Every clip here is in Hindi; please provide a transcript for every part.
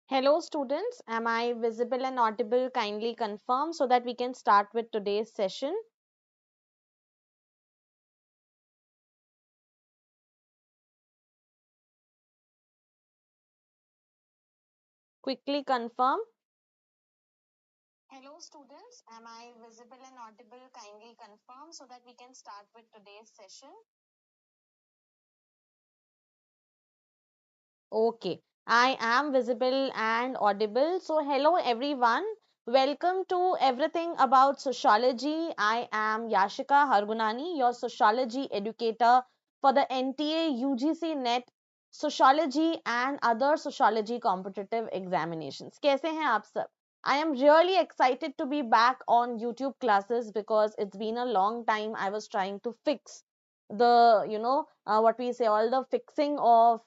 Hello students, am I visible and audible? Kindly confirm so that we can start with today's session. Quickly confirm. Hello students, am I visible and audible? Kindly confirm so that we can start with today's session. Okay, I am visible and audible. So, hello everyone. Welcome to Everything About Sociology. I am Yashika Hargunani, your sociology educator for the NTA UGC NET Sociology and other sociology competitive examinations. कैसे हैं आप सब? I am really excited to be back on YouTube classes because it's been a long time I was trying to fix what we say, all the fixing of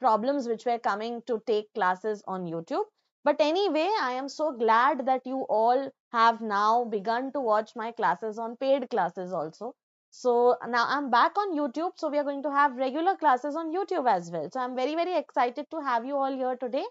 problems which were coming to take classes on YouTube. But anyway, I am so glad that you all have now begun to watch my classes on paid classes also. So now I'm back on YouTube. So we are going to have regular classes on YouTube as well. So I'm very, very excited to have you all here today.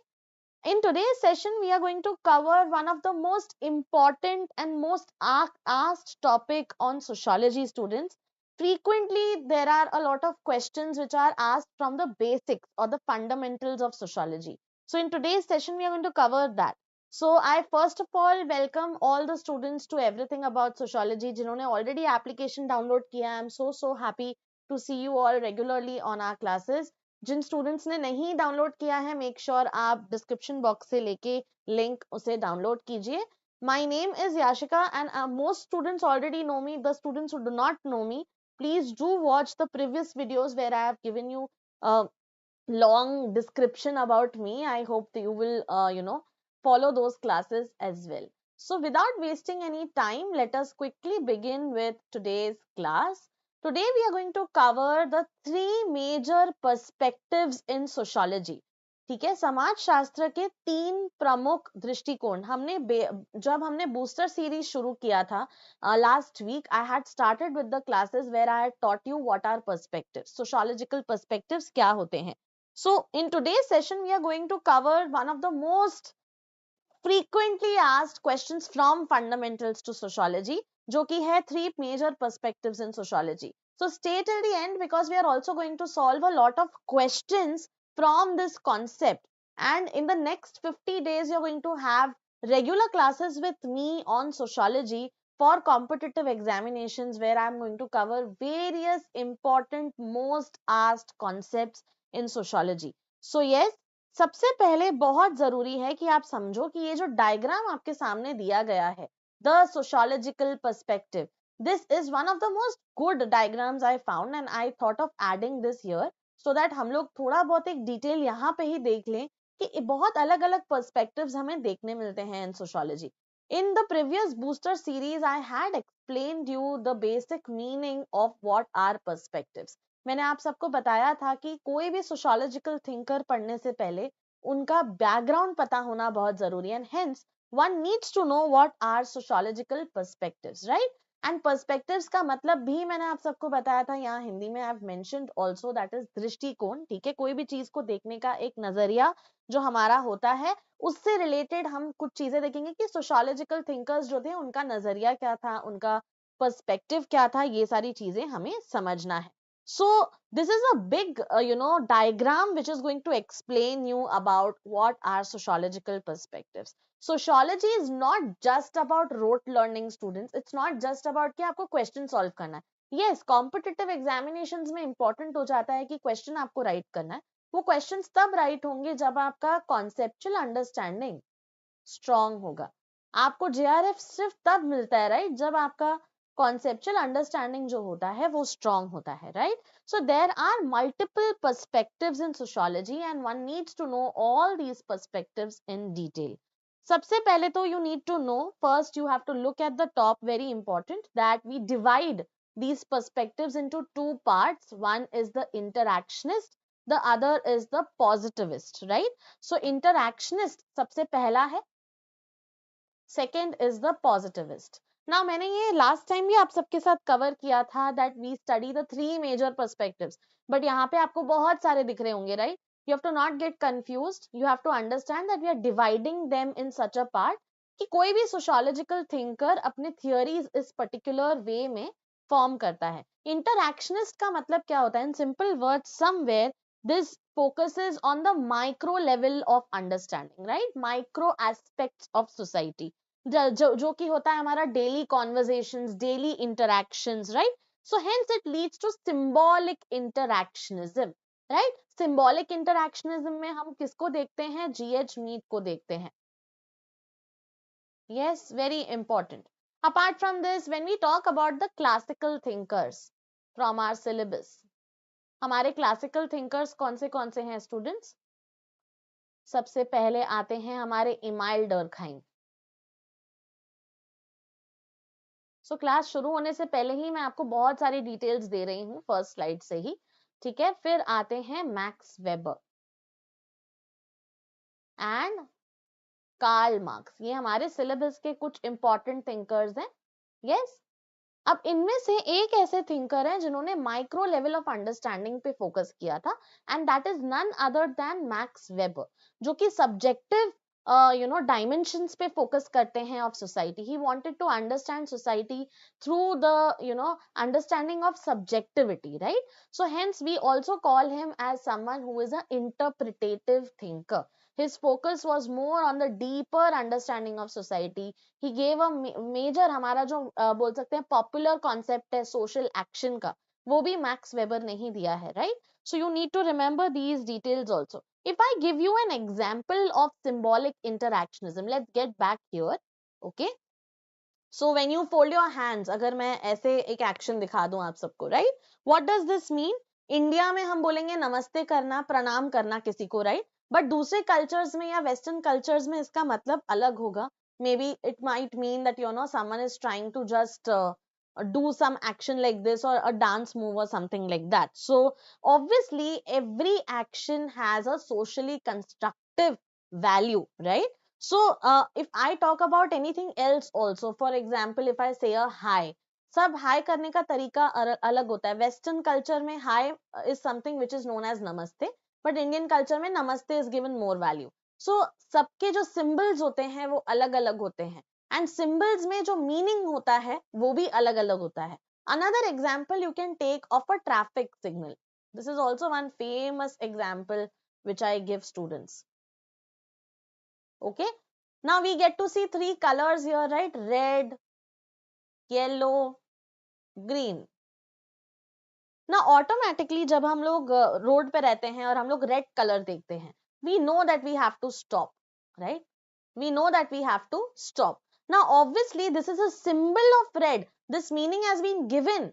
In today's session, we are going to cover one of the most important and most asked topic on sociology students. Frequently, there are a lot of questions which are asked from the basics or the fundamentals of sociology. So in today's session, we are going to cover that. So I first of all welcome all the students to Everything About Sociology. जिन्होंने already application download किया, I am so happy to see you all regularly on our classes. जिन स्टूडेंट्स ने नहीं डाउनलोड किया है मेक श्योर आप डिस्क्रिप्शन बॉक्स से लेके लिंक उसे डाउनलोड कीजिए. My name is Yashika and most students already know me. The students who do not know me, please do watch the previous videos where I have given you a long description about me. I hope that you will follow those classes as well. So without wasting any time, let us quickly begin with today's class. Today we are going to cover the three major perspectives in sociology. ठीक है, समाज शास्त्र के तीन प्रमुख दृष्टिकोण. जब हमने बूस्टर सीरीज शुरू किया था last week, I had started with the classes where I had taught you what are perspectives, sociological perspectives क्या होते हैं. So in today's session, we are going to cover one of the most frequently asked questions from fundamentals to sociology, जो कि है three major perspectives in sociology. So stay till the end because we are also going to solve a lot of questions from this concept. And in the next 50 days, you're going to have regular classes with me on sociology for competitive examinations where I'm going to cover various important, most asked concepts in sociology. So yes, सबसे पहले बहुत जरूरी है कि आप समझो कि ये जो डायग्राम आपके सामने दिया गया है, the sociological perspective, this is one of the most good diagrams I found and I thought of adding this here so that हम लोग थोड़ा बहुत एक डिटेल यहाँ पे ही देख लें कि बहुत अलग अलग पर्सपेक्टिव्स हमें देखने मिलते हैं इन sociology. In the previous booster series, I had explained you the basic meaning of what are perspectives. मैंने आप सबको बताया था कि कोई भी सोशियोलॉजिकल थिंकर पढ़ने से पहले उनका बैकग्राउंड पता होना बहुत जरूरी है. And hence one needs to know what are sociological perspectives, right. And perspectives का मतलब भी मैंने आप सबको बताया था यहाँ हिंदी में. I have mentioned also that is दृष्टिकोण. ठीक है, कोई भी चीज को देखने का एक नजरिया जो हमारा होता है, उससे रिलेटेड हम कुछ चीजें देखेंगे कि सोशियोलॉजिकल थिंकर्स जो थे उनका नजरिया क्या था, उनका पर्सपेक्टिव क्या था, ये सारी चीजें हमें समझना है. So this is a big diagram which is going to explain you about what are sociological perspectives. Sociology is not just about rote learning students. It's not just about कि आपको question solve करना है. Yes, competitive examinations में important हो जाता है कि question आपको write करना है. वो questions तब write होंगे जब आपका conceptual understanding strong होगा. आपको JRF सिर्फ तब मिलता है, राइट, जब आपका conceptual understanding जो होता है वो strong होता है, right? So there are multiple perspectives in sociology and one needs to know all these perspectives in detail. सबसे पहले तो you need to know, first you have to look at the top, very important, that we divide these perspectives into two parts. One is the interactionist, the other is the positivist, right? So interactionist सबसे पहला है, सेकेंड इज द पॉजिटिविस्ट. ना मैंने ये लास्ट टाइम भी आप सबके साथ कवर किया था that we study the three major perspectives, but यहाँ पे आपको बहुत सारे दिख रहे होंगे, right. You have to not get confused. You have to understand that we are dividing them in such a part कि कोई भी sociological thinker अपने theories इस particular way में form करता है. Interactionist का मतलब क्या होता है? In simple words, somewhere this focuses on the micro level of understanding, right? Micro aspects of society. जो कि होता है हमारा daily conversations, daily interactions, right? So hence it leads to symbolic interactionism, right? Symbolic interactionism में हम किसको देखते हैं? GH Mead को देखते हैं. Yes, very important. Apart from this, when we talk about the classical thinkers from our syllabus, हमारे classical thinkers कौन से हैं students? सबसे पहले आते हैं हमारे इमाइल डर्कहाइम. सो क्लास शुरू होने से पहले ही मैं आपको बहुत सारी डिटेल्स दे रही हूँ फर्स्ट स्लाइड से ही, ठीक है. फिर आते हैं Max Weber and Karl Marx. ये हमारे सिलेबस के कुछ इंपॉर्टेंट थिंकर्स हैं. यस, अब इनमें से एक ऐसे थिंकर है जिन्होंने माइक्रो लेवल ऑफ अंडरस्टैंडिंग पे फोकस किया था, and that is none other than Max Weber, जो कि सब्जेक्टिव डायमेंशंस पे फोकस करते हैं of society. He wanted to understand society through the understanding of subjectivity, right? So hence we also call him as someone who is a interpretive thinker. His focus was more on the deeper understanding of society. He gave a major, हमारा जो बोल सकते हैं पॉपुलर कॉन्सेप्ट है सोशल एक्शन का, वो भी मैक्स वेबर ने ही दिया है, right? So you need to remember these details also. If I give you an example of symbolic interactionism, let's get back here, okay? So when you fold your hands, अगर मैं ऐसे एक एक्शन दिखा दूं आप सबको, right? What does this mean? India में हम बोलेंगे नमस्ते करना, प्रणाम करना किसी को, right? बट दूसरे कल्चर्स में या वेस्टर्न कल्चर्स में इसका मतलब अलग होगा. Maybe it might mean that someone is trying to just do some action like this, or a dance move or something like that. So obviously every action has a socially constructive value, right? So if I talk about anything else also, for example, if I say a hi, सब हाई करने का तरीका अलग होता है. वेस्टर्न कल्चर में hi is something which is known as namaste, but Indian culture में namaste is given more value. So सबके जो सिंबल्स होते हैं वो अलग अलग होते हैं, एंड सिंबल्स में जो मीनिंग होता है वो भी अलग अलग होता है. Another example you can take of a traffic signal. This is also one famous example which I give students. Okay, now we get to see three colors here, right? Red, yellow, green. Now automatically जब हम लोग रोड पे रहते हैं और हम लोग रेड कलर देखते हैं, we know that we have to stop, right? We know that we have to stop. Now obviously this is a symbol of red. This meaning has been given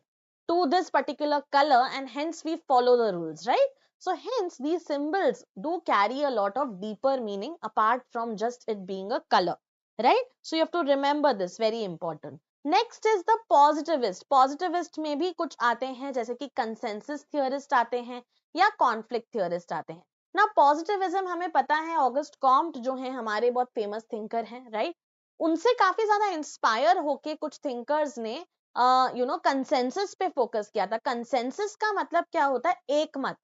to this particular color, and hence we follow the rules, right? So hence these symbols do carry a lot of deeper meaning apart from just it being a color, right? So you have to remember this, very important. Next is the positivist. Positivist में भी कुछ आते हैं जैसे कि कंसेंसस थियरिस्ट आते हैं या कॉन्फ्लिक्ट थियरिस्ट आते हैं. ना पॉजिटिविज्म हमें पता है ऑगस्ट कॉम्ट जो है हमारे बहुत फेमस थिंकर हैं, राइट? उनसे काफी ज्यादा इंस्पायर होके कुछ थिंकर्स ने कंसेंसस पे फोकस किया था. कंसेंसस का मतलब क्या होता है? एक मत.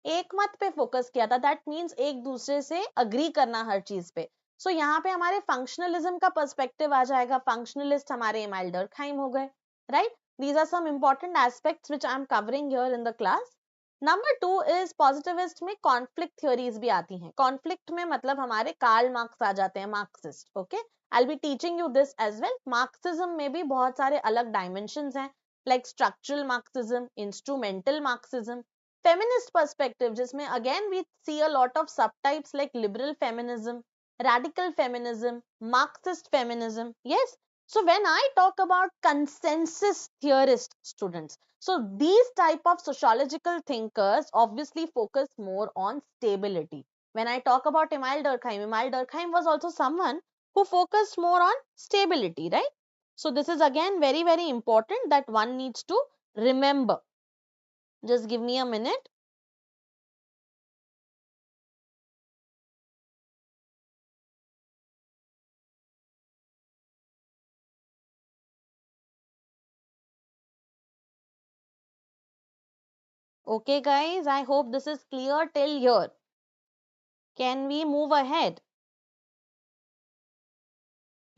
एक मत पे फोकस किया था. दैट मीन्स एक दूसरे से अग्री करना हर चीज पे. सो यहाँ पे हमारे फंक्शनलिज्म का पर्सपेक्टिव आ जाएगा. फंक्शनलिस्ट हमारे इमाइल डर्कहाइम हो गए, right? These are some important aspects which I am covering here in the class. Number 2 is positivist में कॉन्फ्लिक्ट थ्योरीज भी आती हैं. कॉन्फ्लिक्ट में मतलब हमारे कार्ल मार्क्स आ जाते हैं, Marxist. Okay, I will be teaching you this as well. Marxism में भी बहुत सारे अलग डायमेंशंस हैं, like structural Marxism, instrumental Marxism, feminist perspective जिसमें again we see a lot of subtypes like liberal feminism, radical feminism, Marxist feminism. Yes, so when I talk about consensus theorist students, so these type of sociological thinkers obviously focus more on stability. When I talk about Emile Durkheim was also someone who focused more on stability, right? So this is again very, very important that one needs to remember. Just give me a minute. Okay, guys, I hope this is clear till here. Can we move ahead?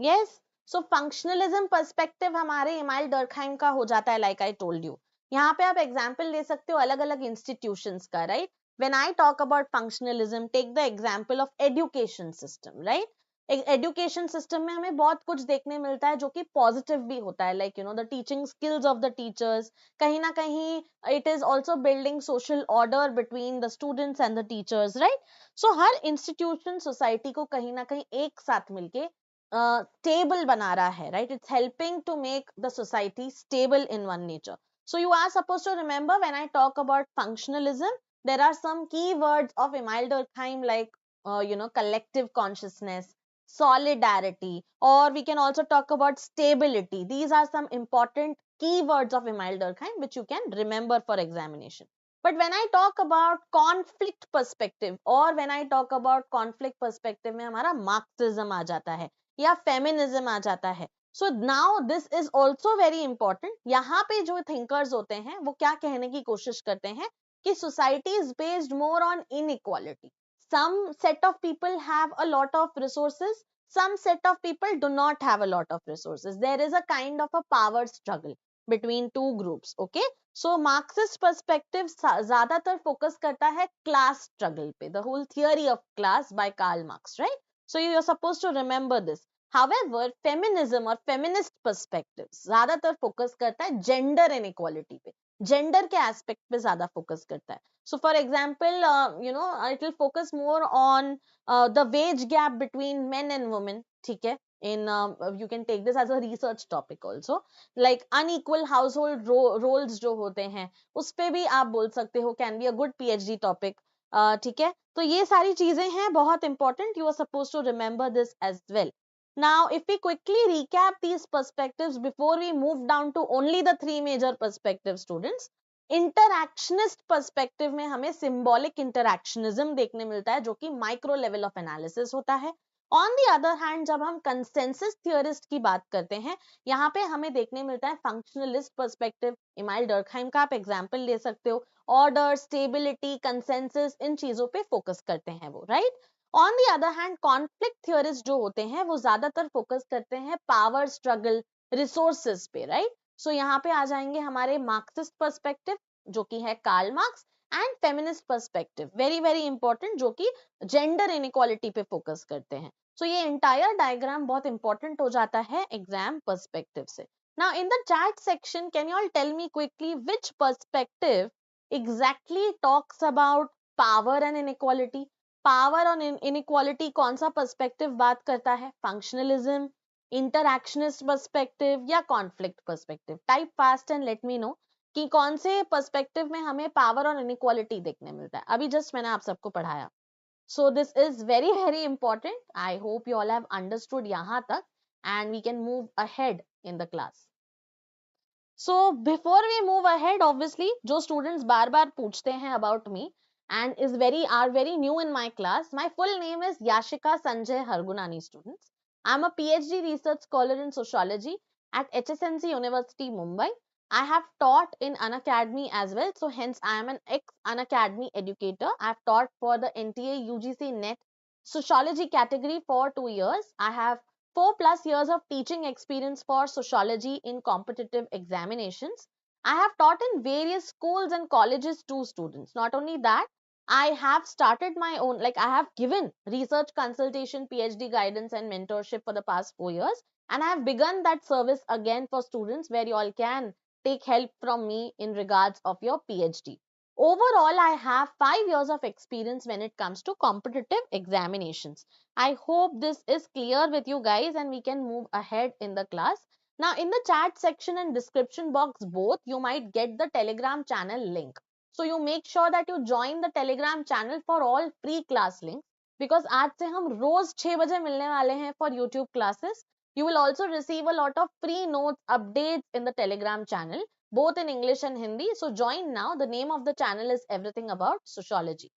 Yes. So functionalism perspective हमारे इमाइल डर्कहाइम का हो जाता है, like I told you. यहाँ पे आप एग्जाम्पल ले सकते हो अलग अलग इंस्टीट्यूशंस का, right? When I talk about functionalism, take the example of education system, right? Education system में हमें बहुत कुछ देखने मिलता है जो कि पॉजिटिव भी होता है, like the teaching skills of the teachers. कहीं ना कहीं it is also building social order between the students and the teachers, right? So her institution society को कहीं ना कहीं एक साथ मिलके स्टेबल बना रहा है, right? It's helping to make the society stable in one nature. So you are supposed to remember when I talk about functionalism, there are some key words of Emile Durkheim like collective consciousness, solidarity, or we can also talk about stability. These are some important keywords of Emile Durkheim which you can remember for examination. But when I talk about conflict perspective, or when I talk about conflict perspective में हमारा Marxism आ जाता है या feminism आ जाता है. So now this is also very important. यहाँ पे जो thinkers होते हैं वो क्या कहने की कोशिश करते हैं कि society is based more on inequality. Some set of people have a lot of resources, some set of people do not have a lot of resources. There is a kind of a power struggle between two groups. Okay, so Marxist perspective ज़्यादातर focus करता है class struggle पे, the whole theory of class by Karl Marx, right? So you are supposed to remember this. However, feminism or feminist perspectives ज़्यादातर focus करता है gender inequality पे, gender के aspect पे ज़्यादा focus करता है. So for example, it will focus more on the wage gap between men and women, ठीक है? You can take this as a research topic also, like unequal household roles जो होते हैं उस पे भी आप बोल सकते हो, can be a good PhD topic. ठीक है? तो ये सारी चीजें हैं बहुत important. You are supposed to remember this as well. Now, if we quickly recap these perspectives before we move down to only the three major perspectives, students, interactionist perspective में हमें symbolic interactionism देखने मिलता है जो कि micro level of analysis होता है. On the other hand, जब हम consensus theorist की बात करते हैं, यहाँ पे हमें देखने मिलता है functionalist perspective. इमाइल डर्कहाइम का आप example ले सकते हो. Order, stability, consensus, इन चीजों पे focus करते हैं वो, right? On the other hand, conflict theorists जो होते हैं वो ज्यादातर फोकस करते हैं पावर स्ट्रगल, रिसोर्सेज पे, राइट? सो यहाँ पे आ जाएंगे हमारे मार्क्सिस्ट पर्सपेक्टिव जो कि है Karl Marx, and feminist perspective, very very important, जो कि जेंडर इनइक्वालिटी पे फोकस करते हैं. सो ये एंटायर डायग्राम बहुत इंपॉर्टेंट हो जाता है एग्जाम पर्सपेक्टिव से. Now in the chat section, can you all tell me quickly which perspective exactly talks about power and inequality? Power और इनइक्वालिटी कौन सा पर्सपेक्टिव बात करता है? फंक्शनलिज्म, इंटरैक्शनिस्ट पर्सपेक्टिव या conflict perspective? Type fast and let me no कि कौन से पर्सपेक्टिव में हमें पावर और इनइक्वालिटी देखने मिलता है. अभी जस्ट मैंने आप सबको पढ़ाया. So this is very very important. I hope you all have understood यहाँ तक and we can move ahead in the class. So before we move ahead, obviously जो students बार बार पूछते हैं about me and are very new in my class, my full name is Yashika Sanjay Hargunani, students. I'm a PhD research scholar in sociology at HSNC University Mumbai. I have taught in Unacademy as well, so hence I am an ex-Unacademy educator. I have taught for the NTA UGC NET Sociology category for 2 years. I have 4+ years of teaching experience for sociology in competitive examinations. I have taught in various schools and colleges to students. Not only that, I have started my own, like I have given research consultation, PhD guidance and mentorship for the past 4 years. And I have begun that service again for students where you all can take help from me in regards of your PhD. Overall, I have 5 years of experience when it comes to competitive examinations. I hope this is clear with you guys and we can move ahead in the class. Now, in the chat section and description box both, you might get the Telegram channel link. So, you make sure that you join the Telegram channel for all free class links, because आज से हम रोज 6 बजे मिलने वाले हैं for YouTube classes. You will also receive a lot of free notes, updates in the Telegram channel, both in English and Hindi. So join now. The name of the channel is Everything About Sociology.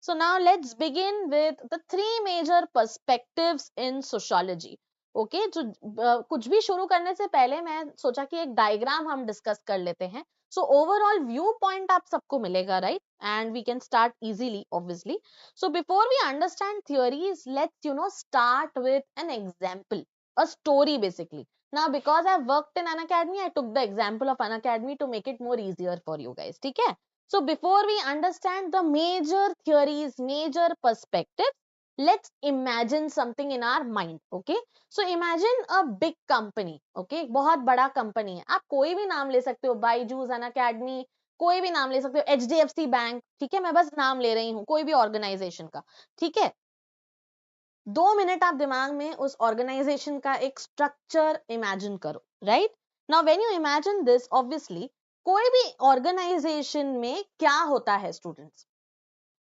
So now let's begin with the 3 major perspectives in sociology. Okay, तो कुछ भी शुरू करने से पहले मैं सोचा कि एक डायग्राम हम डिस्कस कर लेते हैं. सो ओवरऑल व्यू पॉइंट आप सबको मिलेगा, right? And we can start easily obviously. So before we understand theories, let's start with an example, a story basically. Now because I've worked in an academy, I took the example of an academy to make it more easier for you guys. ठीक है? So before we understand the major theories, major perspectives, let's imagine something in our mind. Okay? So imagine a big company. Okay? बहुत बड़ा company है. आप कोई भी नाम ले सकते हो, बायजूस, अन अकेडमी, कोई भी नाम ले सकते हो, HDFC बैंक. ठीक है? मैं बस नाम ले रही हूँ कोई भी ऑर्गेनाइजेशन का. ठीक है? 2 मिनट आप दिमाग में उस ऑर्गेनाइजेशन का एक स्ट्रक्चर इमेजिन करो, right? Now when you imagine this, obviously कोई भी ऑर्गेनाइजेशन में क्या होता है स्टूडेंट्स,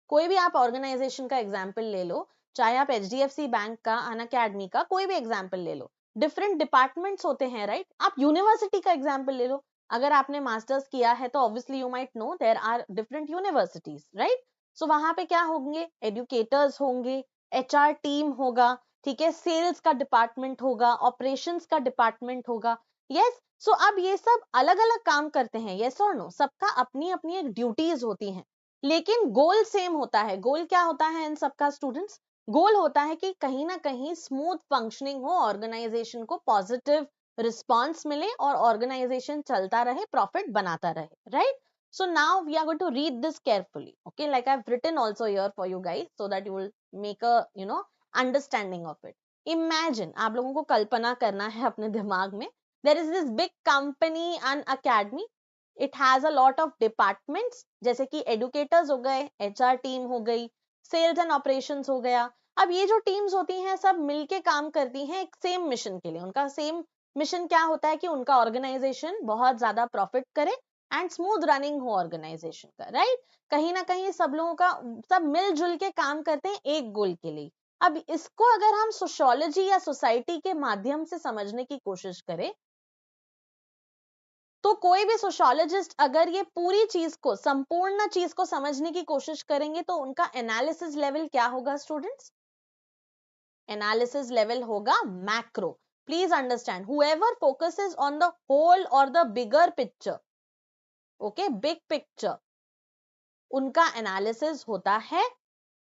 कोई भी आप ऑर्गेनाइजेशन का एग्जांपल ले लो, चाहे आप HDFC बैंक का, अन अकेडमी का, कोई भी एग्जांपल ले लो. डिफरेंट डिपार्टमेंट्स होते हैं, राइट? आप यूनिवर्सिटी का एग्जांपल ले लो. अगर आपने मास्टर्स किया है तो obviously you might know there are different universities, right? So वहां पे क्या होंगे? एडुकेटर्स होंगे, HR टीम होगा, ठीक है, सेल्स का डिपार्टमेंट होगा, ऑपरेशंस का डिपार्टमेंट होगा. यस. सो अब ये सब अलग अलग काम करते हैं, यस और नो? सबका अपनी अपनी एक ड्यूटीज होती हैं, लेकिन गोल सेम होता है. गोल क्या होता है इन सबका स्टूडेंट्स? गोल होता है कि कहीं ना कहीं स्मूथ फंक्शनिंग हो, ऑर्गेनाइजेशन को पॉजिटिव रिस्पॉन्स मिले और ऑर्गेनाइजेशन चलता रहे, प्रॉफिट बनाता रहे, right? So now we are going to read this carefully, okay? Like I've written also here for you guys so that you will make a understanding of it. Imagine, आप लोगों को कल्पना करना है अपने दिमाग में, there is this big company and academy. It has a lot of departments, जैसे कि educators हो गए, HR टीम हो गई, sales and operations हो गया. अब ये जो टीम्स होती हैं सब मिलके काम करती हैं एक सेम मिशन के लिए. उनका सेम मिशन क्या होता है कि उनका ऑर्गेनाइजेशन बहुत ज्यादा प्रॉफिट करे एंड स्मूथ रनिंग हो ऑर्गेनाइजेशन का, राइट? कहीं ना कहीं सब लोगों का, सब मिलजुल के काम करते हैं एक गोल के लिए. अब इसको अगर हम सोशियोलॉजी या सोसाइटी के माध्यम से समझने की कोशिश करें, तो कोई भी सोशियोलॉजिस्ट अगर ये पूरी चीज को, संपूर्ण चीज को समझने की कोशिश करेंगे तो उनका एनालिसिस लेवल क्या होगा स्टूडेंट्स? एनालिसिस लेवल होगा macro. Please understand, whoever focuses on the whole or the bigger picture, okay, big picture, उनका एनालिसिस होता है,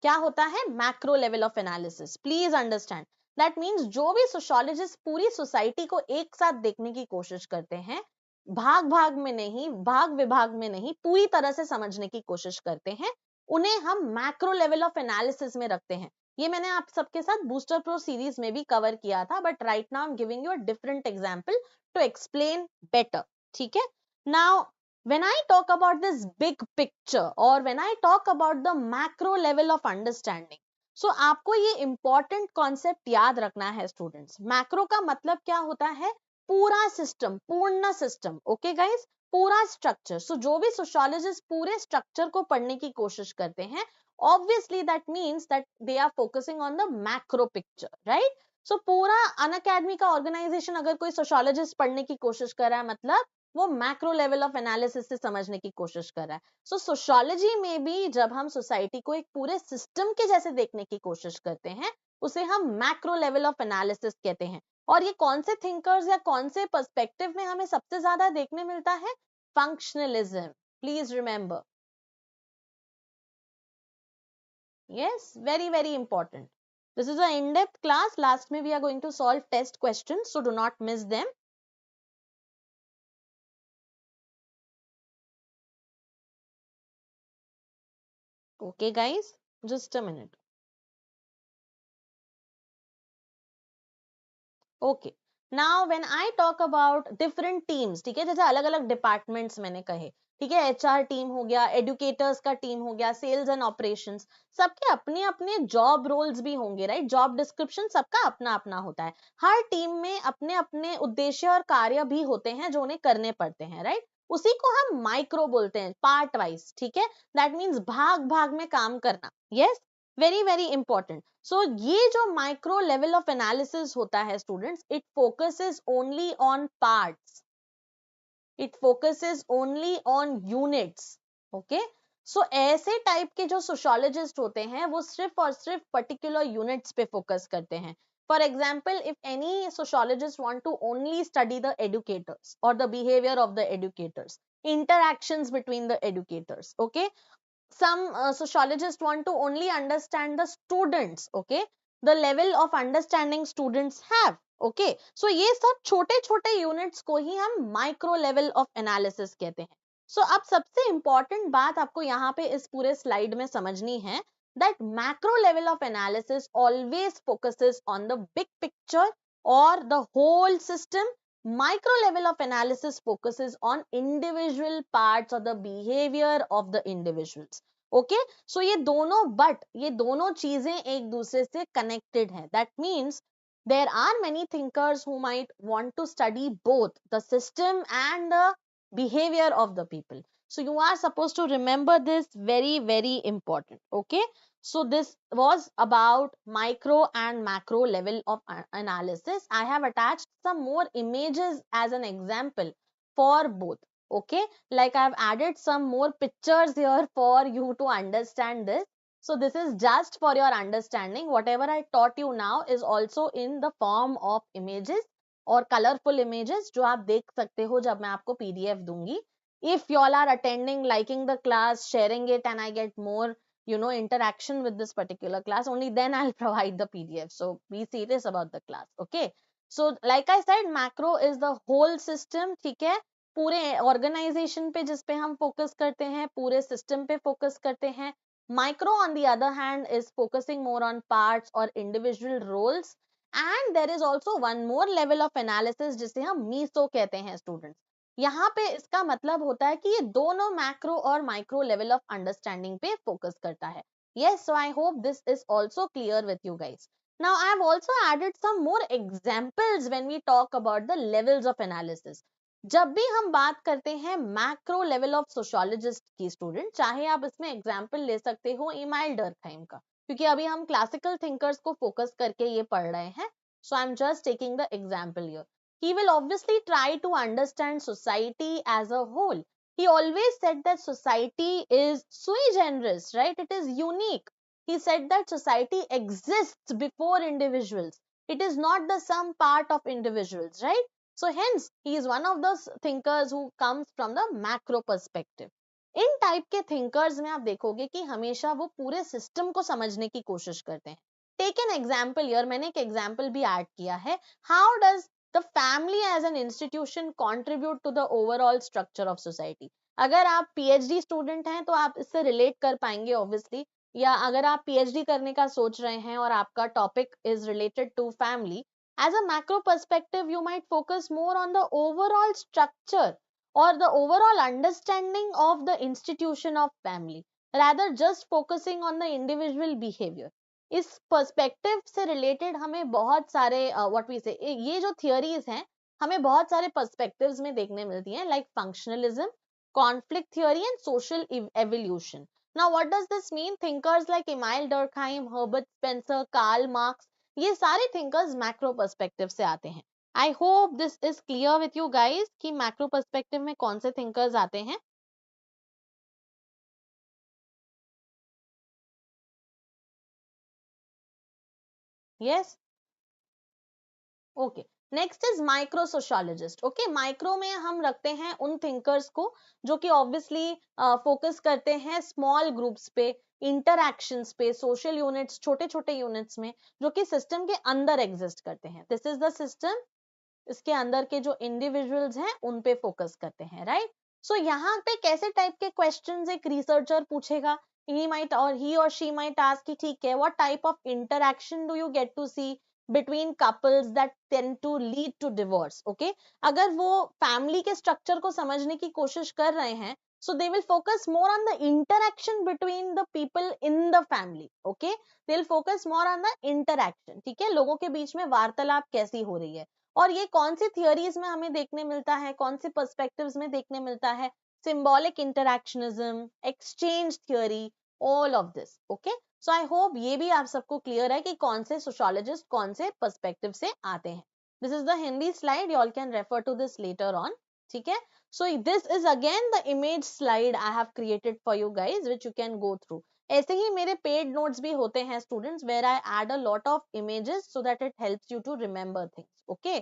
क्या होता है? Macro level of analysis. Please understand, that means जो भी सोशियोलॉजिस्ट पूरी सोसाइटी को एक साथ देखने की कोशिश करते हैं, भाग भाग में नहीं, भाग विभाग में नहीं, पूरी तरह से समझने की कोशिश करते हैं, उन्हें हम मैक्रो लेवल ऑफ एनालिसिस में रखते हैं. ये मैंने आप सबके साथ बूस्टर प्रो सीरीज में भी कवर किया था, but right now I am giving you a different example to explain better. ठीक है? Now when I talk about this big picture or when I talk about the macro level of understanding, so आपको ये important concept याद रखना है students. macro का मतलब क्या होता है? पूरा system, पूर्ण system, okay guys? पूरा structure. so जो भी sociologist पूरे structure को पढ़ने की कोशिश करते हैं, obviously that means that they are focusing on the macro picture, right? so पूरा अनअकैडमी का organization अगर कोई sociologist पढ़ने की कोशिश कर रहा है, मतलब वो मैक्रो लेवल ऑफ एनालिसिस से समझने की कोशिश कर रहा है. सो सोशियोलॉजी में भी जब हम सोसाइटी को एक पूरे सिस्टम के जैसे देखने की कोशिश करते हैं, उसे हम मैक्रो लेवल ऑफ एनालिसिस कहते हैं. और ये कौन से थिंकर्स या कौन से पर्सपेक्टिव में हमें सबसे ज्यादा देखने मिलता है? Functionalism. Please remember, yes, very very important. This is an in-depth class. Last में we are going to solve test questions, so do not miss them. Okay guys, just a minute. Okay, now when I talk about different teams, ठीक है, जैसे अलग अलग डिपार्टमेंट्स मैंने कहे, ठीक है, HR टीम हो गया, एडुकेटर्स का टीम हो गया, सेल्स एंड ऑपरेशंस, सबके अपने अपने जॉब रोल्स भी होंगे, राइट? जॉब डिस्क्रिप्शन सबका अपना अपना होता है. हर टीम में अपने अपने उद्देश्य और कार्य भी होते हैं जो उन्हें करने पड़ते हैं, राइट? उसी को हम माइक्रो बोलते हैं, पार्ट वाइज. ठीक है? दैट मीन्स भाग भाग में काम करना. Yes, very very important. So ये जो माइक्रो लेवल ऑफ एनालिसिस होता है students, it focuses only on parts, it focuses only on units. Okay, so ऐसे टाइप के जो सोशियोलॉजिस्ट होते हैं वो सिर्फ और सिर्फ पर्टिकुलर यूनिट्स पे फोकस करते हैं. For example, if any sociologist want to only study the educators or the behavior of the educators, interactions between the educators. Okay, some sociologists want to only understand the students, okay, the level of understanding students have. Okay, so ये सब छोटे छोटे यूनिट्स को ही हम माइक्रो लेवल ऑफ एनालिसिस कहते हैं. सो अब सबसे इंपॉर्टेंट बात आपको यहाँ पे इस पूरे स्लाइड में समझनी है, that macro level of analysis always focuses on the big picture or the whole system. Micro level of analysis focuses on individual parts of the behavior of the individuals. Okay, so ये दोनों चीजें एक दूसरे से कनेक्टेड है. That means there are many thinkers who might want to study both the system and the behavior of the people. So you are supposed to remember this, very very important. Okay, so this was about micro and macro level of analysis. I have attached some more images as an example for both. Okay, like I've added some more pictures here for you to understand this. So this is just for your understanding. Whatever I taught you now is also in the form of images और कलरफुल इमेजेस जो आप देख सकते हो जब मैं आपको पीडीएफ दूंगी. If you all are attending, liking the class, sharing it, and I get more interaction with this particular class, only then I'll provide the PDF. So be serious about the class. Okay, so like I said, macro is the whole system. ठीक है, पूरे ऑर्गेनाइजेशन पे जिस पे हम फोकस करते हैं, पूरे सिस्टम पे फोकस करते हैं. Micro on the other hand is focusing more on parts or individual roles. And there is also one more level of analysis जिसे हम मीसो कहते हैं स्टूडेंट्स. यहाँ पे इसका मतलब होता है कि ये दोनों मैक्रो और माइक्रो लेवल ऑफ अंडरस्टैंडिंग पे फोकस करता है. Yes, so I hope this is also clear with you guys. Now I have also added some more examples when we talk about the levels of analysis. जब भी हम बात करते हैं मैक्रो लेवल ऑफ सोशियोलॉजिस्ट की स्टूडेंट, चाहे आप इसमें एग्जाम्पल ले सकते हो इमाइल डर्कहाइम का, क्योंकि अभी हम क्लासिकल थिंकर्स को फोकस करके ये पढ़ रहे हैं. So I am just taking the example here. He will obviously try to understand society as a whole. He always said that society is sui generis, right? It is unique. He said that society exists before individuals. It is not the sum part of individuals, right? So hence, he is one of those thinkers who comes from the macro perspective. In type के थिंकर्स में आप देखोगे कि हमेशा वो पूरे सिस्टम को समझने की कोशिश करते हैं. टेक एन एग्जाम्पल हियर, मैंने एक एग्जाम्पल भी ऐड किया है. How does the family as an institution contribute to the overall structure of society. अगर आप पीएचडी स्टूडेंट हैं तो आप इससे रिलेट कर पाएंगे ऑब्वियसली, या अगर आप पीएचडी करने का सोच रहे हैं और आपका topic is related to family, as a macro perspective you might focus more on the overall structure or the overall understanding of the institution of family, rather just focusing on the individual behavior. इस पर्सपेक्टिव से रिलेटेड हमें बहुत सारे व्हाट वी से ये जो थियरीज हैं हमें बहुत सारे पर्सपेक्टिव्स में देखने मिलती हैं, like functionalism, conflict theory and social evolution. Now what does this mean? Thinkers like Emile Durkheim, Herbert Spencer, Karl Marx, ये सारे थिंकर्स मैक्रो पर्सपेक्टिव से आते हैं. I hope this is clear with you guys कि मैक्रो पर्सपेक्टिव में कौन से थिंकर्स आते हैं. Yes, okay. Next is micro sociologist. Okay, micro में हम रखते हैं उन थिंकर्स को जो कि ऑब्वियसली फोकस करते हैं स्मॉल ग्रुप्स पे, इंटरैक्शंस पे, सोशल यूनिट्स, छोटे छोटे यूनिट्स में जो कि सिस्टम के अंदर एग्जिस्ट करते हैं. This is the system. इसके अंदर के जो इंडिविजुअल्स हैं उन पे फोकस करते हैं, राइट? सो यहाँ पे कैसे टाइप के क्वेश्चंस एक रिसर्चर पूछेगा? he or she might ask कि ठीक है, what type of interaction do you get to see between couples that tend to lead to divorce? Okay, अगर वो फैमिली के स्ट्रक्चर को समझने की कोशिश कर रहे हैं, so they will focus more on the interaction between the people in the family. Okay, they'll focus more on the interaction. ठीक है, लोगों के बीच में वार्तालाप कैसी हो रही है, और ये कौन सी थियोरीज में हमें देखने मिलता है, कौन से पर्सपेक्टिव्स में देखने मिलता है? Symbolic interactionism, exchange theory, all of this. Okay, so I hope ये भी आप सबको क्लियर है कि कौन से सोशियोलॉजिस्ट कौन से पर्सपेक्टिव से आते हैं. This is the Hindi slide, you all can refer to this later on. ठीक है, so this is again the image slide I have created for you guys which you can go through. ऐसे ही मेरे पेड नोट्स भी होते हैं students, where I add a lot of images so that it helps you to remember things. Okay,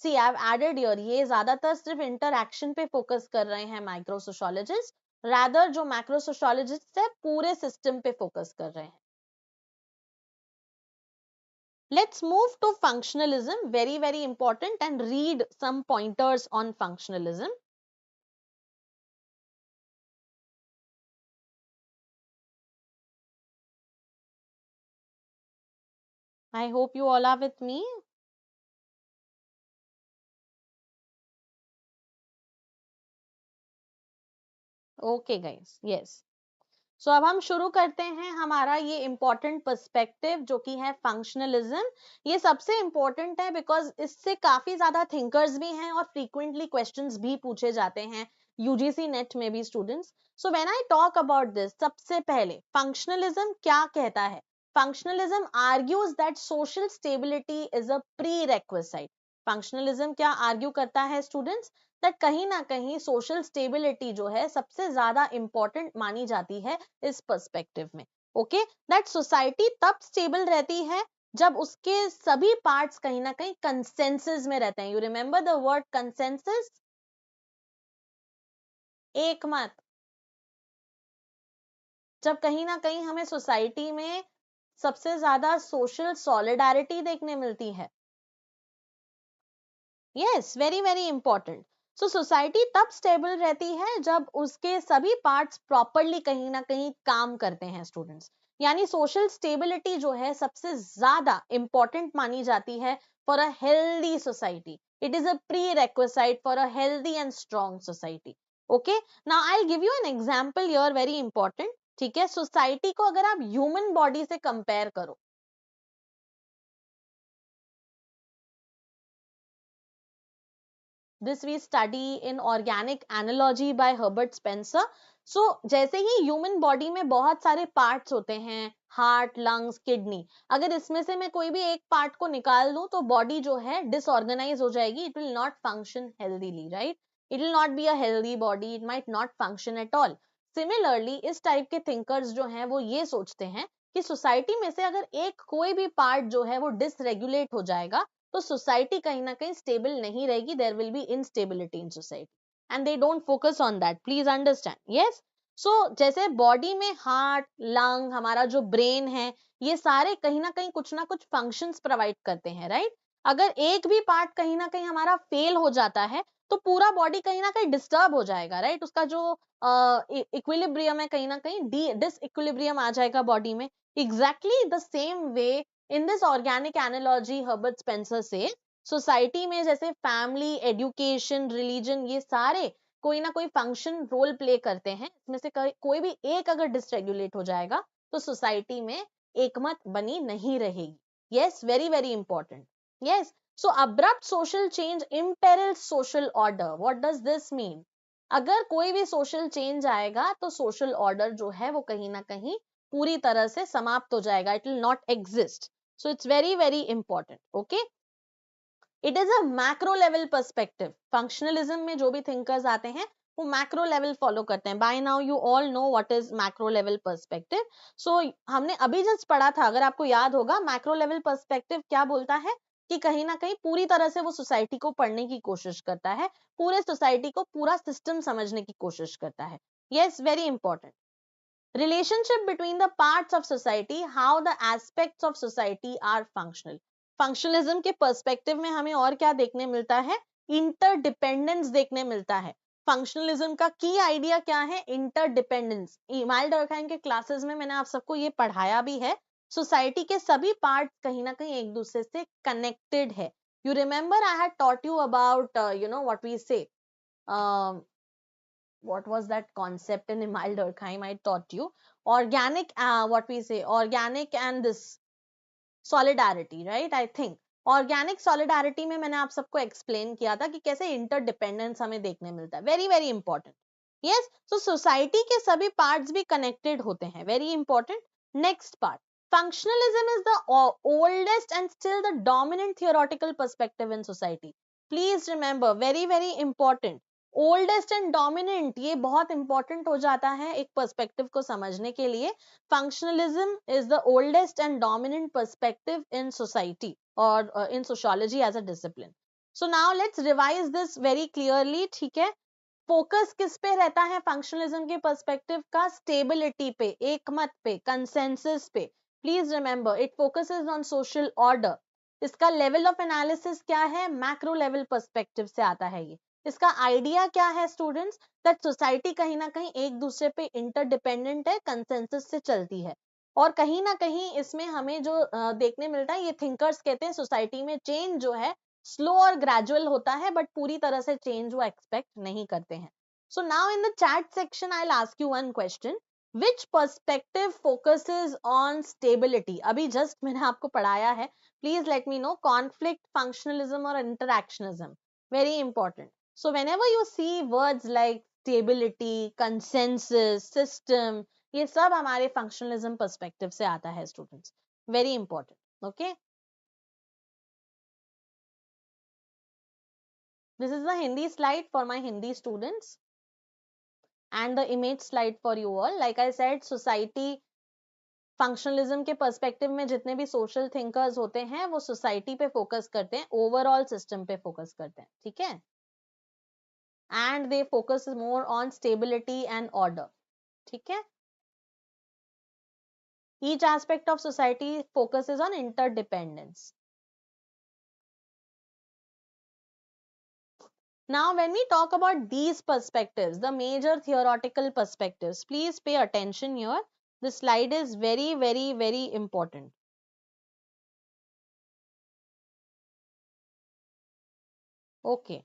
see I have added here, ये ज्यादातर सिर्फ इंटरएक्शन पे फोकस कर रहे हैं माइक्रो सोशोलॉजिस्ट, रादर जो मैक्रो सोशोलॉजिस्ट है पूरे सिस्टम पे फोकस कर रहे हैं. Let's move to functionalism, very very important, and read some pointers on functionalism. I hope you all are with me. Okay guys, yes. सो अब हम शुरू करते हैं हमारा ये इम्पोर्टेंट पर्सपेक्टिव जो कि है फंक्शनलिज्म. ये सबसे इम्पोर्टेंट है बिकॉज इससे काफी ज्यादा थिंकर्स भी हैं और फ्रीक्वेंटली क्वेश्चंस भी पूछे जाते हैं यूजीसी नेट में भी students. So when I talk about this, सबसे पहले फंक्शनलिज्म क्या कहता है. Functionalism argues that social stability is a prerequisite. Functionalism argue आर्ग्यू करता है स्टूडेंट्स, दैट कहीं ना कहीं सोशल स्टेबिलिटी जो है सबसे ज्यादा इंपॉर्टेंट मानी जाती है इस पर्सपेक्टिव में. ओके, दैट सोसाइटी तब स्टेबल रहती है जब उसके सभी पार्ट्स कहीं ना कहीं कंसेंसस में रहते हैं. You remember the word consensus, एक मत. जब कहीं ना कहीं हमें सोसाइटी में सबसे ज्यादा सोशल सॉलिडारिटी देखने मिलती है. Yes, very very important. So society तब स्टेबल रहती है जब उसके सभी पार्ट्स प्रॉपरली कहीं ना कहीं काम करते हैं स्टूडेंट्स. यानी सोशल स्टेबिलिटी जो है सबसे ज्यादा इंपॉर्टेंट मानी जाती है for a healthy society. It is a prerequisite for a healthy and strong society. Okay, now I give you an example here, very important. ठीक है, सोसाइटी को अगर आप ह्यूमन बॉडी से कंपेयर करो, this we study in organic analogy by Herbert Spencer. So जैसे ही ह्यूमन बॉडी में बहुत सारे पार्ट्स होते हैं, हार्ट, लंग्स, किडनी, अगर इसमें से मैं कोई भी एक पार्ट को निकाल दूं तो बॉडी जो है डिसऑर्गेनाइज हो जाएगी. It will not function healthily, right. It will not be a healthy body, it might not function at all. Similarly इस टाइप के थिंकर्स जो हैं वो ये सोचते हैं कि सोसाइटी में से अगर एक कोई भी पार्ट जो है वो डिसरेगुलेट हो जाएगा तो सोसाइटी कहीं ना कहीं स्टेबल नहीं रहेगी. There will be instability in society and they don't focus on that, please understand. Yes, so जैसे बॉडी में हार्ट, लंग, हमारा जो ब्रेन है, ये सारे कहीं ना कुछ फंक्शंस प्रोवाइड करते हैं, राइट. अगर एक भी पार्ट कहीं ना कहीं हमारा फेल हो जाता है तो पूरा बॉडी कहीं ना कहीं डिस्टर्ब हो जाएगा, राइट. उसका जो इक्विलिब्रियम है कहीं ना कहीं डिस इक्विलिब्रियम आ जाएगा बॉडी में. Exactly the same way in this organic analogy Herbert Spencer से सोसाइटी में जैसे फैमिली, एजुकेशन, रिलीजन, ये सारे कोई ना कोई फंक्शन रोल प्ले करते हैं. इसमें से कोई भी एक अगर डिसरेगुलेट हो जाएगा तो सोसाइटी में एकमत बनी नहीं रहेगी. Yes, very very important. Yes, so abrupt social change imperils social order. What does this mean? अगर कोई भी सोशल चेंज आएगा तो सोशल ऑर्डर जो है वो कहीं ना कहीं पूरी तरह से समाप्त हो जाएगा. It will not exist. So it's very very important. Okay, it is a macro level perspective. Functionalism में जो भी thinkers आते हैं वो macro level follow करते हैं. By now you all know what is macro level perspective. So हमने अभी just पढ़ा था, अगर आपको याद होगा, macro level perspective क्या बोलता है कि कहीं ना कहीं पूरी तरह से वो सोसाइटी को पढ़ने की कोशिश करता है, पूरे सोसाइटी को पूरा सिस्टम समझने की कोशिश करता है. Yes, very important. Relationship between the parts of society, how the aspects of society are functional. Functionalism के perspective में हमें और क्या देखने मिलता है? Interdependence देखने मिलता है. Functionalism का key idea क्या है? Interdependence. इमाइल डर्कहाइम के क्लासेस में मैंने आप सबको ये पढ़ाया भी है. सोसाइटी के सभी पार्ट कहीं ना कहीं एक दूसरे से कनेक्टेड है. You remember I had taught you about what we say, what was that concept in Emile Durkheim I taught you, organic, what we say, organic and this solidarity, right. I think organic solidarity में मैंने आप सबको एक्सप्लेन किया था कि कैसे इंटरडिपेंडेंस हमें देखने मिलता है. Very very important. Yes, so society के सभी पार्ट्स भी कनेक्टेड होते हैं. Very important. Next part, functionalism is the oldest and still the dominant theoretical perspective in society. Please remember, very very important, oldest and dominant, ये बहुत इंपॉर्टेंट हो जाता है एक पर्सपेक्टिव को समझने के लिए. Functionalism is the oldest and dominant perspective in society और in sociology as a discipline. So now let's revise this very clearly, ठीक है। फोकस किस पे रहता है फंक्शनलिज्म के पर्सपेक्टिव का? स्टेबिलिटी पे, एकमत पे, कंसेंसस पे। Please remember it focuses on social order. इसका लेवल ऑफ एनालिसिस क्या है? मैक्रो लेवल पर्सपेक्टिव से आता है ये। इसका आइडिया क्या है स्टूडेंट्स? दैट सोसाइटी कहीं ना कहीं एक दूसरे पे इंटरडिपेंडेंट है, कंसेंसस से चलती है। और कहीं ना कहीं इसमें हमें जो देखने मिलता है, ये थिंकर्स कहते हैं सोसाइटी में चेंज जो है स्लो और ग्रेजुअल होता है, बट पूरी तरह से चेंज वो एक्सपेक्ट नहीं करते हैं। So now in the chat section I will ask you one question, which perspective focuses on stability? अभी जस्ट मैंने आपको पढ़ाया है, please let me know. Conflict, functionalism और interactionism, very important. So whenever you see words like stability, consensus, system, ये सब हमारे फंक्शनलिज्म पर्सपेक्टिव से आता है students, very important. Okay, this is the Hindi slide for my Hindi students and the image slide for you all. Like I said, society functionalism के पर्सपेक्टिव में जितने भी सोशल थिंकर्स होते हैं वो सोसाइटी पे फोकस करते हैं, ओवरऑल सिस्टम पे फोकस करते हैं, ठीक है। And they focus more on stability and order, ठीक है। Each aspect of society focuses on interdependence. Now, when we talk about these perspectives, the major theoretical perspectives, please pay attention here. This slide is very, very, very important. Okay.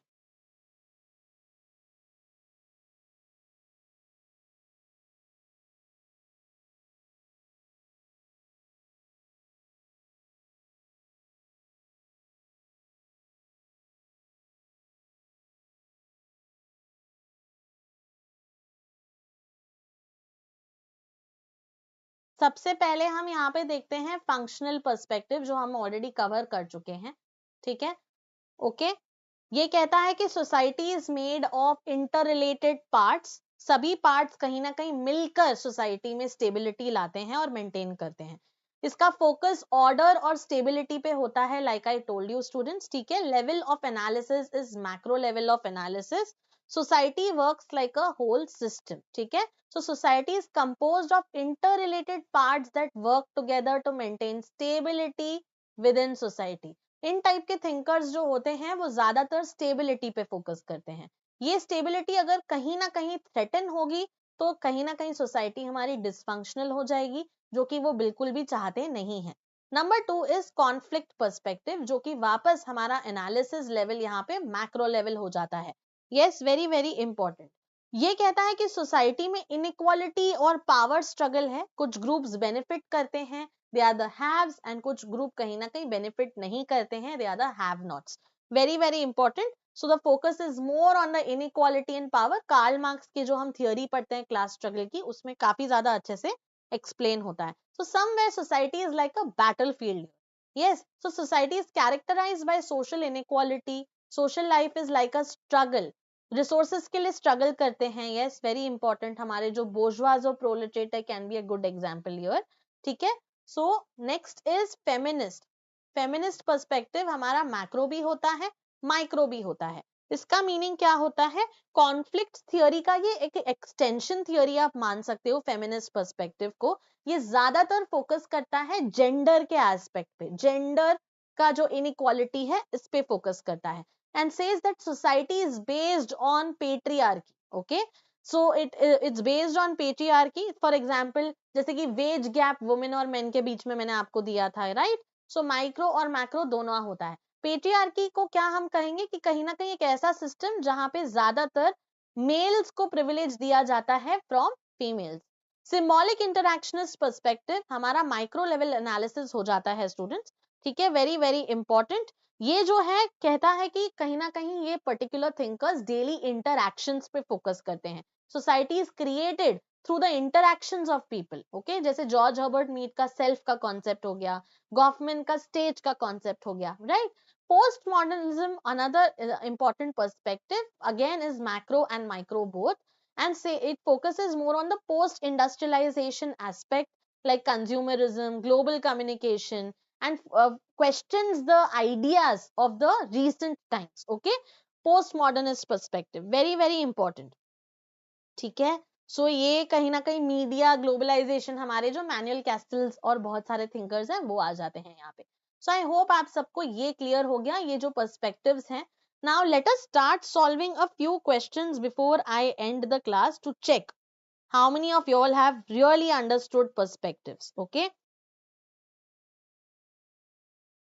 सबसे पहले हम यहाँ पे देखते हैं फंक्शनल पर्सपेक्टिव, जो हम ऑलरेडी कवर कर चुके हैं, ठीक है। ओके, ये कहता है कि society is made of inter related parts. सभी पार्ट्स कहीं ना कहीं मिलकर सोसाइटी में स्टेबिलिटी लाते हैं और मेंटेन करते हैं। इसका फोकस ऑर्डर और स्टेबिलिटी पे होता है, like I told you students, ठीक है। Level of analysis is macro level of analysis. Society works like a whole system, ठीक है। So society is composed of interrelated parts that work together to maintain stability within society. In type के थिंकर्स जो होते हैं वो ज्यादातर स्टेबिलिटी पे फोकस करते हैं। ये स्टेबिलिटी अगर कहीं ना कहीं थ्रेटन होगी तो कहीं ना कहीं सोसाइटी हमारी डिसफंक्शनल हो जाएगी, जो कि वो बिल्कुल भी चाहते नहीं है। नंबर 2 इज कॉन्फ्लिक्ट पर्सपेक्टिव, जो कि वापस हमारा एनालिसिस लेवल यहाँ पे मैक्रो लेवल हो जाता है। Yes, very very important. ये कहता है कि सोसाइटी में इनइक्वालिटी और पावर स्ट्रगल है। कुछ ग्रुप्स बेनिफिट करते हैं, they are the haves, and कुछ ग्रुप कहीं ना कहीं बेनिफिट नहीं करते हैं, they are the have nots. Very very important. So the focus is more on the inequality and power. Karl Marx की जो हम थियोरी पढ़ते हैं क्लास स्ट्रगल की, उसमें काफी ज्यादा अच्छे से एक्सप्लेन होता है। So somewhere society is like a battlefield. Yes, so society is characterized by social inequality. Social life is like a struggle, resources के लिए स्ट्रगल करते हैं। Yes, very important. हमारे जो बोर्जवाज और प्रोलेटेट है can be a good example here, ठीक है। So next is feminist. Feminist perspective हमारा मैक्रो भी होता है, माइक्रो भी होता है। इसका मीनिंग क्या होता है? कॉन्फ्लिक्ट थियोरी का ये एक एक्सटेंशन थियोरी आप मान सकते हो फेमिनिस्ट पर्सपेक्टिव को। ये ज्यादातर फोकस करता है जेंडर के एस्पेक्ट पे, जेंडर का जो इनइक्वालिटी है इस पे फोकस करता है, and says that society is based on patriarchy. Okay, so it's based on patriarchy. For example, जैसे कि वेज गैप वुमेन और मेन के बीच में मैंने आपको दिया था, राइट। सो माइक्रो और मैक्रो दोनों होता है। पेट्रियार्की को क्या हम कहेंगे कि कहीं ना कहीं एक ऐसा सिस्टम जहां पे ज्यादातर मेल्स को प्रिविलेज दिया जाता है फ्रॉम फीमेल्स। सिंबॉलिक इंटरैक्शनिस्ट पर्सपेक्टिव हमारा माइक्रो लेवल एनालिसिस हो जाता है स्टूडेंट्स, ठीक है। Very very important. ये जो है कहता है कि कहीं ना कहीं ये पर्टिकुलर थिंकर्स डेली इंटरैक्शंस पे फोकस करते हैं। Society is created through the interactions of people. Okay, जैसे जॉर्ज हर्बर्ट मीड का सेल्फ का कॉन्सेप्ट हो गया, गॉफमैन का स्टेज का कॉन्सेप्ट हो गया, right. Post modernism another important perspective again is macro and micro both, and say it focuses more on the post industrialization aspect like consumerism, global communication, and questions the ideas of the recent times. Okay, postmodernist perspective, very very important. ठीक है, सो ये कहीं ना कहीं मीडिया ग्लोबलाइजेशन, हमारे जो मैनुअल कैस्टल्स और बहुत सारे थिंकर्स हैं वो आ जाते हैं यहाँ पे. सो आई होप आप सबको ये क्लियर हो गया, ये जो पर्सपेक्टिव्स हैं. Now let us start solving a few questions before I end the class to check how many of you all have really understood perspectives. Okay,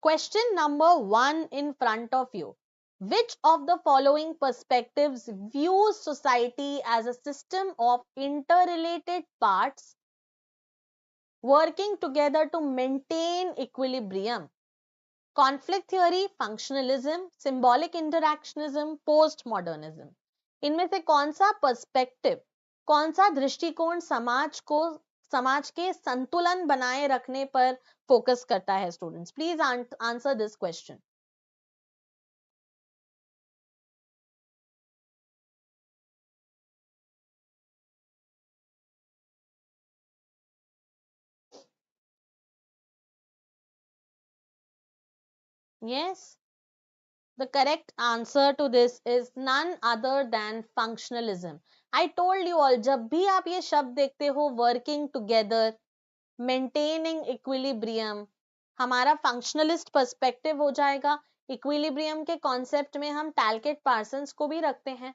question number 1 in front of you: which of the following perspectives views society as a system of interrelated parts working together to maintain equilibrium? Conflict theory, functionalism, symbolic interactionism, postmodernism. इनमें से कौन सा पर्सपेक्टिव, कौन सा दृष्टिकोण समाज के संतुलन बनाए रखने पर फोकस करता है? Students please answer this question. Yes, the correct answer to this is none other than functionalism. I told you all, जब भी आप ये शब्द देखते हो working together, मेंटेनिंग इक्विलिब्रियम, हमारा फंक्शनलिस्ट पर्सपेक्टिव हो जाएगा. इक्विलिब्रियम के कॉन्सेप्ट में हम टैलकेट पार्सन्स को भी रखते हैं.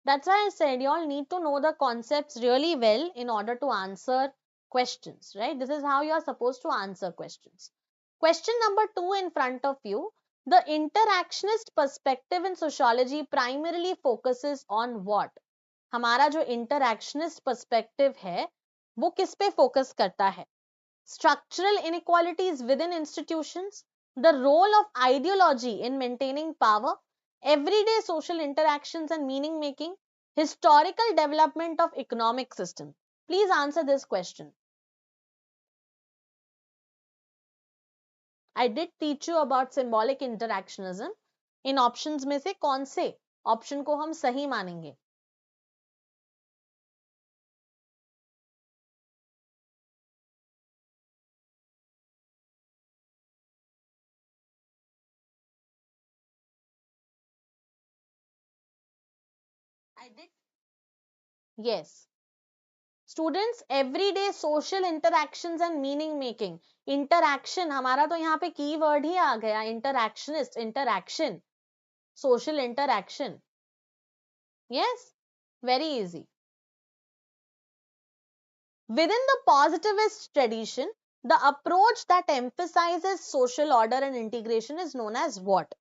That's why I said you all need to know the concepts really well in order to answer questions, right? This is how you are supposed to answer questions. Question number 2 in front of you: the interactionist perspective in sociology primarily focuses on what? हमारा जो इंटरैक्शनिस्ट पर्सपेक्टिव है वो किस पे फोकस करता है? Structural inequalities within institutions, the role of ideology in maintaining power, everyday social interactions and meaning making, historical development of economic system. Please answer this question. I did teach you about symbolic interactionism. इन ऑप्शंस में से कौन से ऑप्शन को हम सही मानेंगे? I did. Yes. Students, everyday social interactions and meaning making. Interaction हमारा तो यहाँ पे की वर्ड ही आ गया, interactionist, interaction, social interaction. Yes, very easy. Within the positivist tradition, the approach that emphasizes social order and integration is known as what?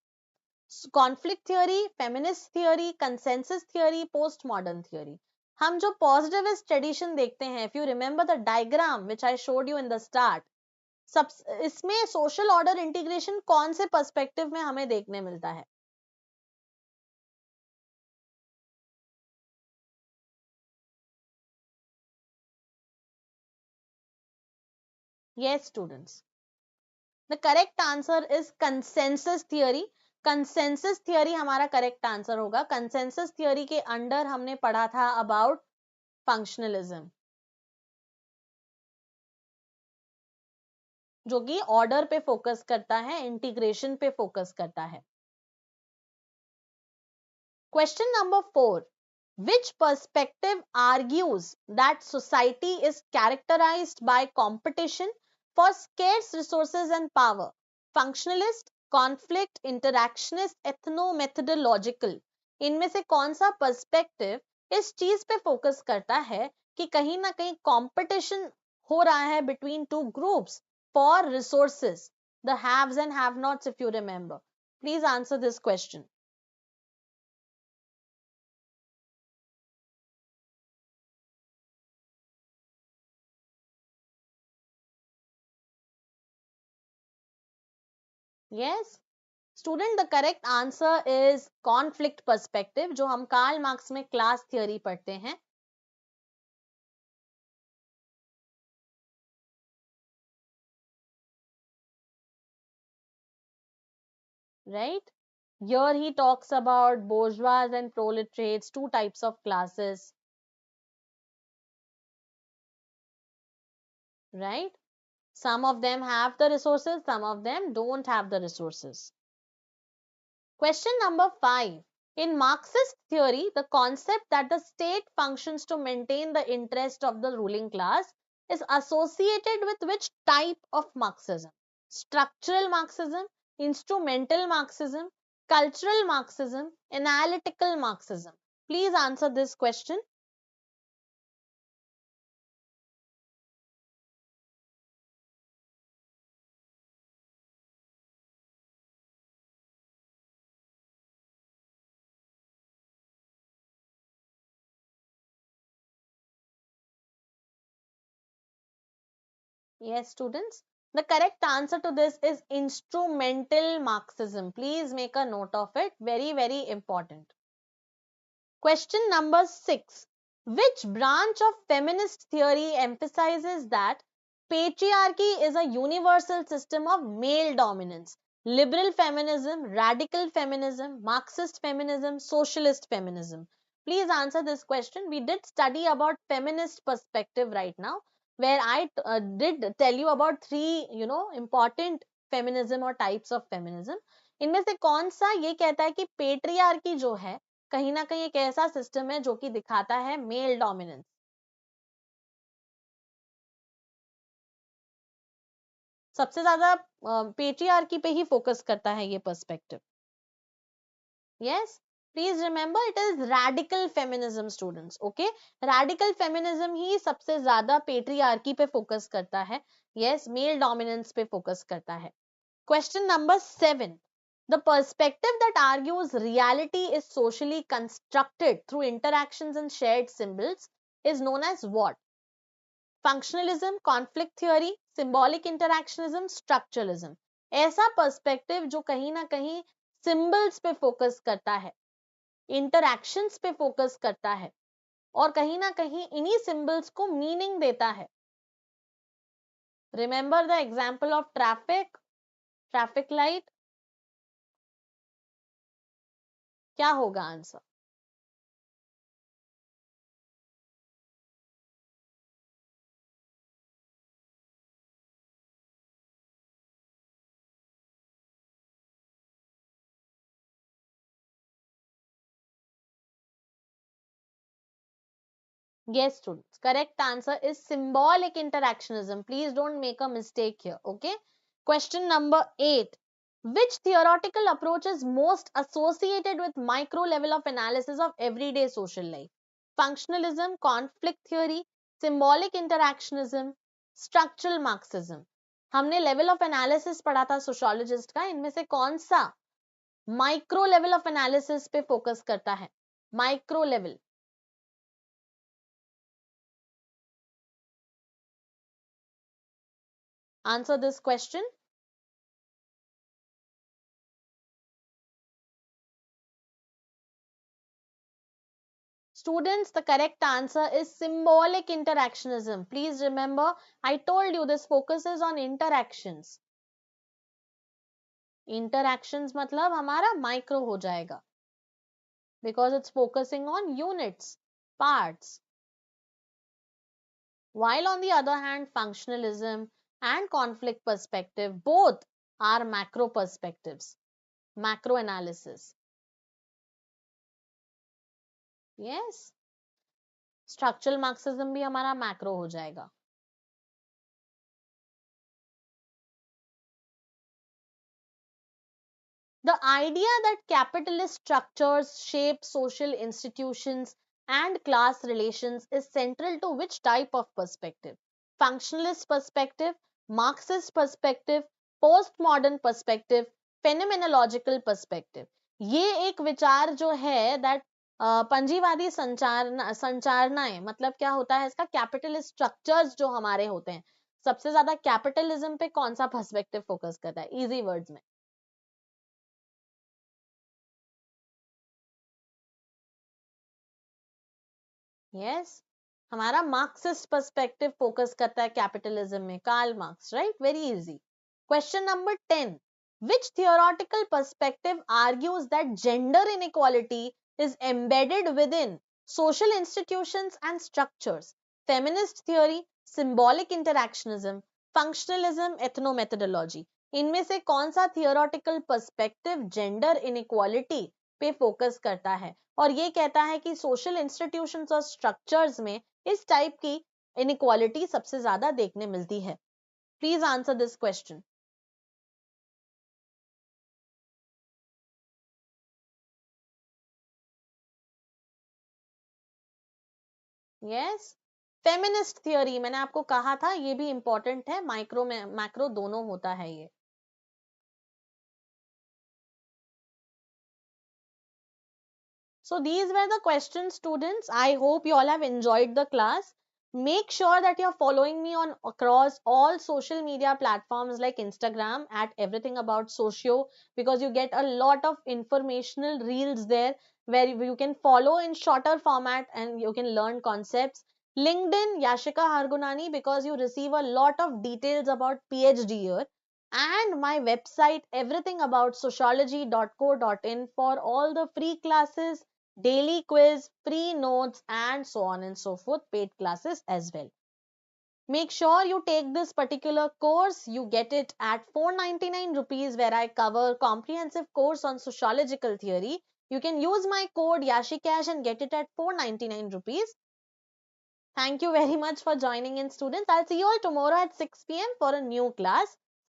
Conflict theory, feminist theory, consensus theory, postmodern theory. हम जो positivist tradition देखते हैं, if you remember the diagram which I showed you in the start, सब इसमें social order integration कौन से perspective में हमें देखने मिलता है? Yes, students. The correct answer is consensus theory. Consensus theory हमारा करेक्ट आंसर होगा. कंसेंसस थियरी के अंडर हमने पढ़ा था अबाउट फंक्शनलिज्म, जो कि ऑर्डर पे फोकस करता है, इंटीग्रेशन पे फोकस करता है. Question number 4: which perspective argues that society is characterized by competition for scarce resources and power? Functionalist, conflict, interactionist, ethno-methodological. इनमें से कौन सा पर्सपेक्टिव इस चीज पे फोकस करता है कि कहीं ना कहीं कंपटीशन हो रहा है between two groups for resources, the haves and have nots, if you remember. Please answer this question. Yes, student, the correct answer is conflict perspective, जो हम कार्ल मार्क्स में क्लास थियरी पढ़ते हैं. Right? Here he talks about bourgeois and proletariats, two types of classes. Right? Some of them have the resources, some of them don't have the resources. Question number 5. In Marxist theory, the concept that the state functions to maintain the interest of the ruling class is associated with which type of Marxism? Structural Marxism, instrumental Marxism, cultural Marxism, analytical Marxism. Please answer this question. Yes, students. The correct answer to this is instrumental Marxism. Please make a note of it. Very, very important. Question number 6. Which branch of feminist theory emphasizes that patriarchy is a universal system of male dominance? Liberal feminism, radical feminism, Marxist feminism, socialist feminism. Please answer this question. We did study about feminist perspective right now, where I did tell you about three, important feminism or types of feminism. इनमें से कौन सा ये कहता है कि पेट्रियार्की जो है कहीं ना कहीं एक ऐसा सिस्टम है जो कि दिखाता है मेल डोमिनेंस? सबसे ज्यादा पेट्रियार्की पे ही फोकस करता है ये perspective. Yes, please remember it is radical feminism students. Okay, radical feminism ही सबसे ज्यादा पेट्रियार्की पे फोकस करता है. यस, मेल डोमिनेंस पे फोकस करता है. Question number 7. The perspective that argues reality is socially constructed through interactions and shared symbols is known as what? Functionalism, conflict theory, symbolic interactionism, structuralism. ऐसा पर्सपेक्टिव जो कहीं ना कहीं सिंबल्स पे फोकस करता है, इंटरैक्शंस पे फोकस करता है और कहीं ना कहीं इन्हीं सिंबल्स को मीनिंग देता है. Remember the example of traffic light. क्या होगा answer? Yes, students. Correct answer is symbolic interactionism. Please don't make a mistake here. Okay. Question number 8. Which theoretical approach is most associated with micro level of analysis of everyday social life? Functionalism, conflict theory, symbolic interactionism, structural Marxism. हमने level of analysis पढ़ा था sociologist का. इनमें से कौन सा micro level of analysis पे focus करता है? Micro level. Answer this question. Students, the correct answer is symbolic interactionism. Please remember, I told you this focuses on interactions. Interactions मतलब हमारा micro हो जाएगा because it's focusing on units, parts. While on the other hand, functionalism and conflict perspective both are macro perspectives, macro analysis. Yes. Structural Marxism भी हमारा macro हो जाएगा. The idea that capitalist structures shape social institutions and class relations is central to which type of perspective? Functionalist perspective, Marxist perspective, postmodern perspective, phenomenological perspective. ये एक विचार जो है that पंजीवादी संचारनाएं मतलब क्या होता है इसका? कैपिटलिस्ट स्ट्रक्चर्स जो हमारे होते हैं, सबसे ज्यादा कैपिटलिज्म पे कौन सा पर्सपेक्टिव फोकस करता है? इजी वर्ड्स में. यस, हमारा मार्क्सिस्ट पर्सपेक्टिव फोकस करता है कैपिटलिज्म में. Karl Marx, right? Very easy. Question number 10. Which theoretical perspective argues that gender inequality is embedded within social institutions and structures? Feminist theory, symbolic interactionism, functionalism, ethnomethodology, इनमें से कौन सा थियोरेटिकल पर्सपेक्टिव जेंडर इनइक्वालिटी पे फोकस करता है और ये कहता है कि सोशल इंस्टीट्यूशंस और स्ट्रक्चर्स में इस टाइप की इनइक्वालिटी सबसे ज्यादा देखने मिलती है? Please answer this question. Yes, feminist theory, मैंने आपको कहा था ये भी इंपॉर्टेंट है, माइक्रो में मैक्रो दोनों होता है ये. So these were the questions, students. I hope you all have enjoyed the class. Make sure that you're following me on across all social media platforms like Instagram at everything about socio, because you get a lot of informational reels there where you can follow in shorter format and you can learn concepts. LinkedIn Yashika Hargunani, because you receive a lot of details about PhD here, and my website everythingabout sociology.co.in for all the free classes, daily quiz, free notes, and so on and so forth, paid classes as well. Make sure you take this particular course. You get it at 499 rupees, where I cover comprehensive course on sociological theory. You can use my code YashiCash and get it at 499 rupees. Thank you very much for joining in, students. I'll see you all tomorrow at 6 p.m. for a new class.